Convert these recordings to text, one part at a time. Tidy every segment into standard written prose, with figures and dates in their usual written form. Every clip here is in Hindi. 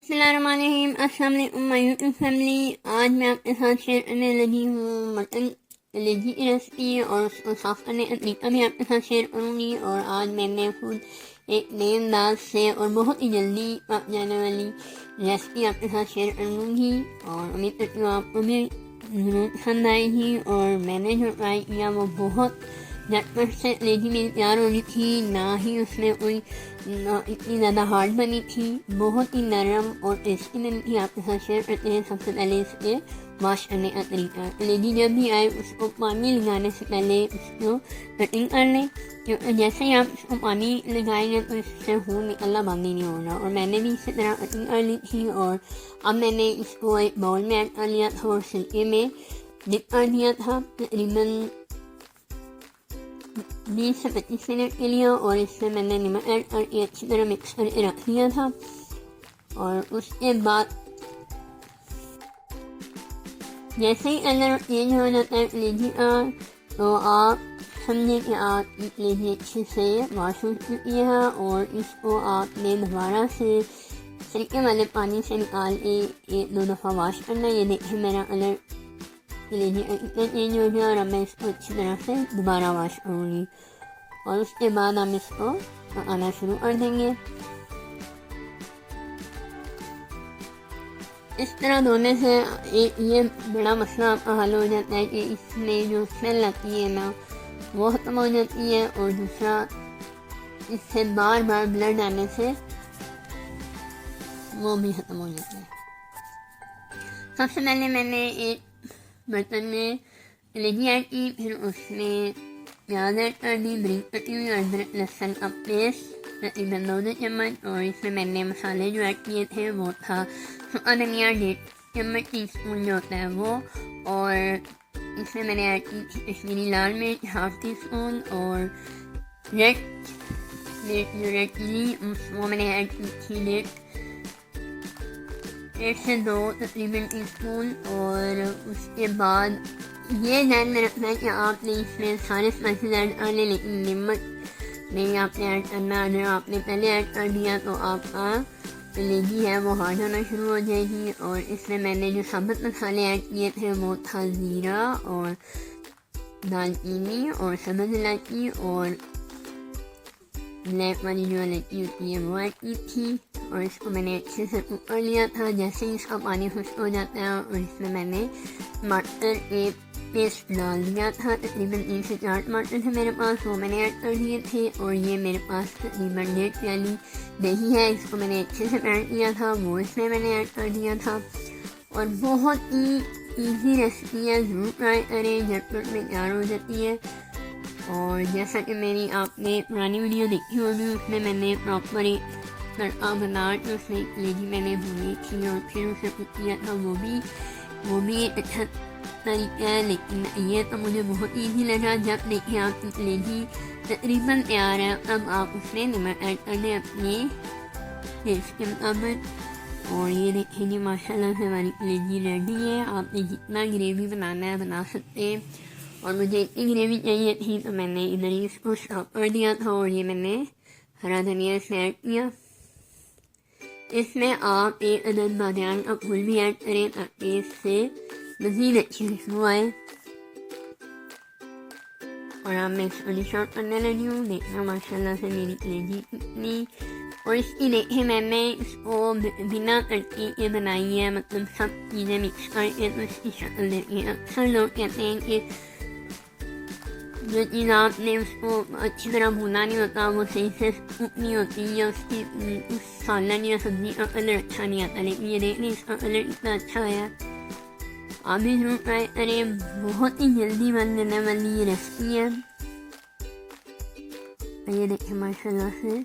बिस्मिल्लाहिर्रहमानिर्रहीम। अस्सलाम वालेकुम माय यूट्यूब फैमिली। आज मैं आपके साथ शेयर करने लगी हूँ मटन कलेजी की रेसिपी और उसको साफ़ करने का तरीका भी आपके साथ शेयर करूँगी। और आज मैंने खुद एक नए अंदाज से और बहुत ही जल्दी पक जाने वाली रेसिपी आपके साथ शेयर करूँगी और उम्मीद करती हूँ आपको भी ज़रूर पसंद आएगी। और मैंने जो ट्राई किया वो बहुत झटपट से कलेजी मेरी तैयार हो रही थी, ना ही उसमें कोई इतनी ज़्यादा हार्ड बनी थी, बहुत ही नरम और टेस्टी बनी थी। आपके साथ शेयर करते हैं सबसे पहले इसके वॉश करने का तरीका। कलेजी जब भी आए उसको पानी लगाने से पहले उसको कटिंग कर लें, क्योंकि जैसे ही आप उसको पानी लगाएंगे तो इससे खून निकलना बंद ही नहीं होगा। और मैंने भी इसी तरह कटिंग कर ली थी और अब मैंने इसको एक बाउल में ऐड कर लिया था और सिरके में डिप कर दिया था तकरीबन 20 से 25 मिनट के लिए। और इसमें मैंने नमक ऐड करके अच्छी तरह मिक्स करके रख लिया था। और उसके बाद जैसे ही कलर चेंज हो जाता है कलेजी का, तो आप समझें कि आपकी कलेजी अच्छे से वॉश हो चुकी है और इसको आपने दोबारा से सिरके वाले पानी से निकाल के 1-2 दफ़ा वॉश करना। ये देखिए मेरा कलर कलेजी इतना चेंज हो गया और अब मैं इसको अच्छी तरह से दोबारा वॉश करूँगी और उसके बाद हम इसको पकाना शुरू कर देंगे। इस तरह धोने से एक ये बड़ा मसला आपका हल हो जाता है कि इसमें जो स्मेल आती है ना वो ख़त्म हो जाती है। और दूसरा, इससे बार बार ब्लड आने से वो भी ख़त्म हो जाता है। सबसे पहले मैंने एक बर्तन में कलेजी ऐड की, फिर उसमें प्याज ऐड कर दी, ब्रिक कटी हुई अदरक लहसुन का पेस्ट तकरीबन 2 चम्मच। और इसमें मैंने मसाले जो ऐड किए थे वो था सूखा धनिया 1.5 चम्मच टी-स्पून जो होता है वो। और इसमें मैंने ऐड की थी कश्मीरी लाल मिर्च 1/2 टी-स्पून और रेड चिली वो मैंने ऐड की थी 1 से 2 तकरीबन टी-स्पून। और उसके बाद ये ध्यान में रखना है कि आपने इसमें सारे स्पाइसेस ऐड कर लें, लेकिन नमक नहीं आपने ऐड करना। अगर आपने पहले ऐड कर दिया तो आपका कलेजी है वो हार्ड होना शुरू हो जाएगी। और इसमें मैंने जो साबुत मसाले ऐड किए थे वो था ज़ीरा और दालचीनी और सब्ज़ इलायची और ब्लैक वाली जो इलायची होती है वो ऐड की थी। और इसको मैंने अच्छे से कुक कर लिया था। जैसे ही इसका पानी खुश्क हो जाता है और इसमें मैंने टमाटर के पेस्ट डाल दिया था, तकरीबन 3 से 4 टमाटर थे मेरे पास, वो मैंने ऐड कर दिए थे। और ये मेरे पास तकरीबन 1.5 प्याली दही है, इसको मैंने अच्छे से पैन किया था, वो इसमें मैंने ऐड कर दिया था। और बहुत ही ईजी रेसिपी है, ज़रूर ट्राई करें, झटपट में तैयार हो जाती है। और जैसा कि मेरी आपने पुरानी वीडियो देखी होगी उसमें मैंने प्रॉपर एक तड़का बना के उसमें कलेजी मैंने भूनी थी और फिर उसे कुक किया था। वो भी एक अच्छा तरीका है, लेकिन ये तो मुझे बहुत ईजी लगा। जब देखिए आपकी कलेजी तकरीबन तैयार है तब आप उसमें नमक ऐड कर दें अपने टेस्ट के मुताबिक। और ये देखिए जी माशाल्लाह से हमारी कलेजी रेडी है। आपने जितना ग्रेवी बनाना है बना सकते हैं। और मुझे इतनी ग्रेवी चाहिए थी तो मैंने इधर ही इसको स्टॉप कर दिया था। और ये मैंने हरा धनिया इसमें ऐड किया। इसमें आप 1 अदद बादियान का फूल भी ऐड करें ताकि इससे मज़ीद अच्छी खुशबू आए। और अब मैं इसको डिश आउट करने लगी हूँ। देखना माशाल्लाह से मेरी कलेजी कितनी, और इसकी देखिए मैंने इसको बिना तड़के के बनाई है, मतलब सब चीज़ें मिक्स करके तो इसकी शक्ल देखिए। अक्सर लोग कहते हैं कि जो चीज़ आपने उसको अच्छी तरह भुना नहीं होता वो सही से कुक नहीं होती, या उसकी उस सालन या सब्ज़ी का कलर अच्छा नहीं आता। लेकिन ये देखिए इसका कलर इतना अच्छा आया। आप भी ज़रूर ट्राई करें, बहुत ही जल्दी बन जाने वाली ये रेसिपी है। ये देखिए माशाल्लाह से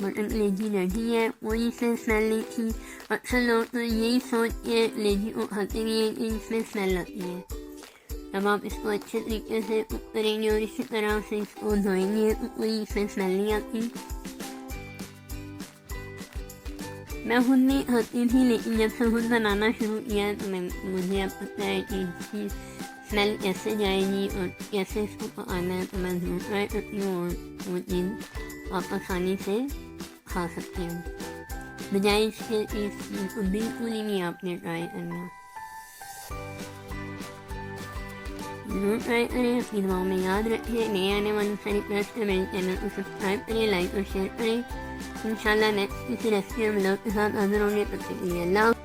मटन कलेजी रेडी है, कोई इसमें स्मेल नहीं थी। अक्सर लोग तो यही सोच के कलेजी को खाते नहीं हैं कि इसमें स्मेल आती है। तब आप इसको अच्छे तरीके से कुक करेंगे और इसी तरह से इसको धोएंगे तो कोई इसमें स्मेल नहीं आती। मैं खुद नहीं खाती थी, लेकिन जब से खुद बनाना शुरू किया तो मुझे अब पता है कि इसकी स्मेल कैसे जाएगी और कैसे इसको पकाना है। तो मैं ज़रूर ट्राई करती हूँ और वो चीज़ आप आसानी से खा सकते हैं। बजाय इसके इस चीज़ को बिल्कुल ही नहीं आपने ट्राई करना। जरूर ट्राई करें, अपनी दुआओं में याद रखें। नए आने वाले सारी प्लस के मेरे चैनल को सब्सक्राइब करें, लाइक और शेयर करें। इंशाल्लाह नेक्स्ट किसी रेसिपी और ब्लॉग के साथ हाजिर होंगे। तब तक के लिए अल्लाह।